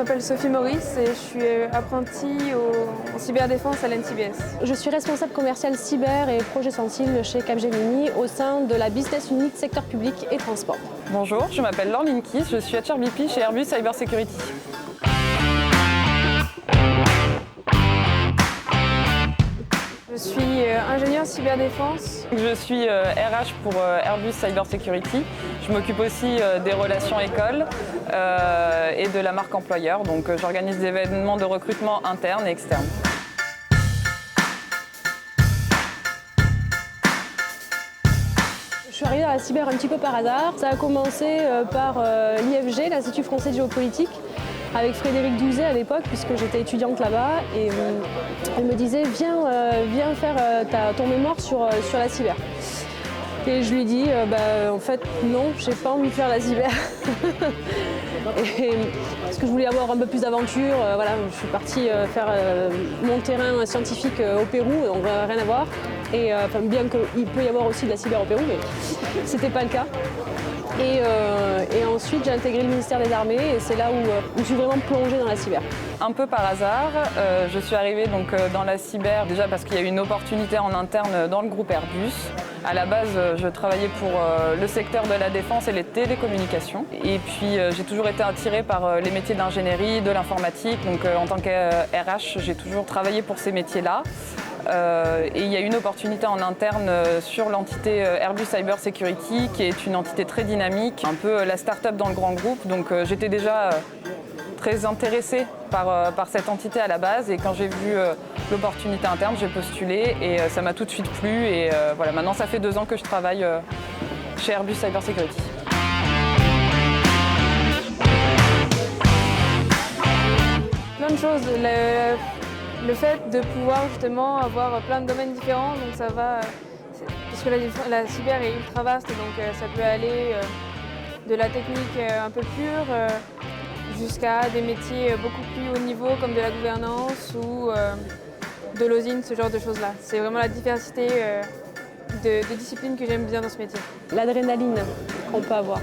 m'appelle Sophie Maurice et je suis apprentie en cyberdéfense à l'NCBS. Je suis responsable commercial cyber et projet sensible chez Capgemini au sein de la business unit secteur public et transport. Bonjour, je m'appelle Laure Linkis, je suis HRBP chez Airbus Cyber Security. Je suis ingénieure cyberdéfense. Je suis RH pour Airbus Cyber Security. Je m'occupe aussi des relations écoles et de la marque employeur. Donc j'organise des événements de recrutement interne et externe. Je suis arrivée à la cyber un petit peu par hasard. Ça a commencé par l'IFG, l'Institut français de géopolitique, avec Frédéric Douzet à l'époque, puisque j'étais étudiante là-bas. Et elle me disait, viens faire ton mémoire sur la cyber. Et je lui dis, en fait, non, j'ai pas envie de faire la cyber. Parce que je voulais avoir un peu plus d'aventure. Voilà, je suis partie faire mon terrain scientifique au Pérou, donc rien à voir. Et bien qu'il peut y avoir aussi de la cyber au Pérou, mais c'était pas le cas. Et ensuite, j'ai intégré le ministère des Armées et c'est là où je suis vraiment plongée dans la cyber. Un peu par hasard, je suis arrivée donc, dans la cyber déjà parce qu'il y a eu une opportunité en interne dans le groupe Airbus. À la base, je travaillais pour le secteur de la défense et les télécommunications. Et puis, j'ai toujours été attirée par les métiers d'ingénierie, de l'informatique. Donc, en tant que RH, j'ai toujours travaillé pour ces métiers-là. Et il y a une opportunité en interne sur l'entité Airbus Cyber Security, qui est une entité très dynamique, un peu la start-up dans le grand groupe. Donc j'étais déjà très intéressée par cette entité à la base. Et quand j'ai vu l'opportunité interne, j'ai postulé et ça m'a tout de suite plu. Et voilà, maintenant ça fait 2 ans que je travaille chez Airbus Cyber Security. Plein de choses. Le fait de pouvoir justement avoir plein de domaines différents, donc ça va, parce que la cyber est ultra vaste, donc ça peut aller de la technique un peu pure jusqu'à des métiers beaucoup plus haut niveau comme de la gouvernance ou de l'osine, ce genre de choses-là. C'est vraiment la diversité de disciplines que j'aime bien dans ce métier. L'adrénaline qu'on peut avoir.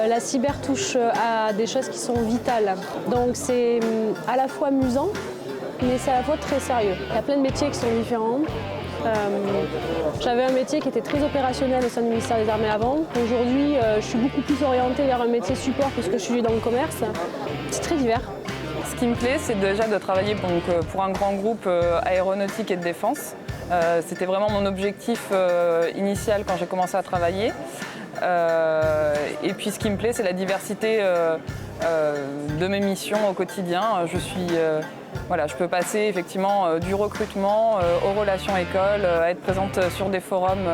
La cyber touche à des choses qui sont vitales. Donc c'est à la fois amusant, mais c'est à la fois très sérieux. Il y a plein de métiers qui sont différents. J'avais un métier qui était très opérationnel au sein du ministère des Armées avant. Aujourd'hui, je suis beaucoup plus orientée vers un métier support puisque je suis dans le commerce. C'est très divers. Ce qui me plaît, c'est déjà de travailler pour un grand groupe aéronautique et de défense. C'était vraiment mon objectif initial quand j'ai commencé à travailler. Et puis ce qui me plaît, c'est la diversité de mes missions au quotidien. Je peux passer effectivement du recrutement aux relations écoles, à être présente sur des forums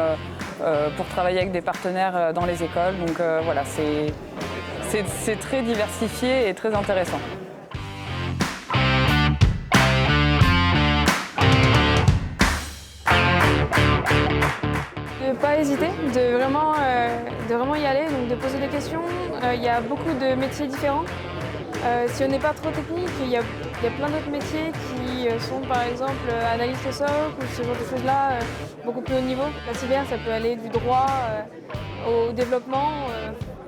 pour travailler avec des partenaires dans les écoles. Donc voilà, c'est très diversifié et très intéressant. De ne pas hésiter, de vraiment y aller, donc de poser des questions. Il y a beaucoup de métiers différents. Si on n'est pas trop technique, il y a plein d'autres métiers qui sont par exemple analystes SOC ou ce genre de choses-là, beaucoup plus haut niveau. La cyber, ça peut aller du droit au développement.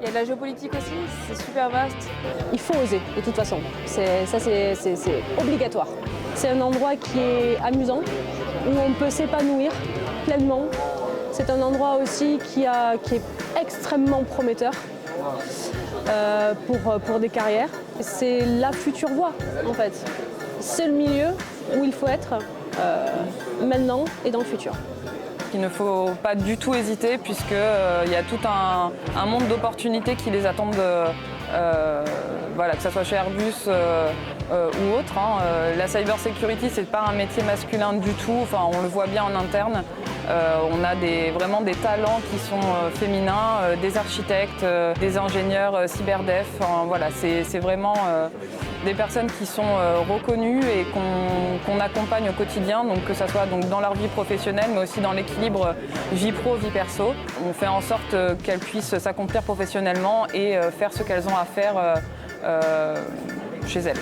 Il y a de la géopolitique aussi, c'est super vaste. Il faut oser, de toute façon. C'est obligatoire. C'est un endroit qui est amusant, où on peut s'épanouir pleinement. C'est un endroit aussi qui est extrêmement prometteur pour des carrières. C'est la future voie, en fait. C'est le milieu où il faut être maintenant et dans le futur. Il ne faut pas du tout hésiter puisqu'il y a tout un monde d'opportunités qui les attendent, que ce soit chez Airbus ou autre. La cyber security, ce n'est pas un métier masculin du tout, on le voit bien en interne. On a vraiment des talents qui sont féminins, des architectes, des ingénieurs cyberdef. C'est vraiment des personnes qui sont reconnues et qu'on accompagne au quotidien, donc que ce soit dans leur vie professionnelle, mais aussi dans l'équilibre vie pro, vie perso. On fait en sorte qu'elles puissent s'accomplir professionnellement et faire ce qu'elles ont à faire chez elles.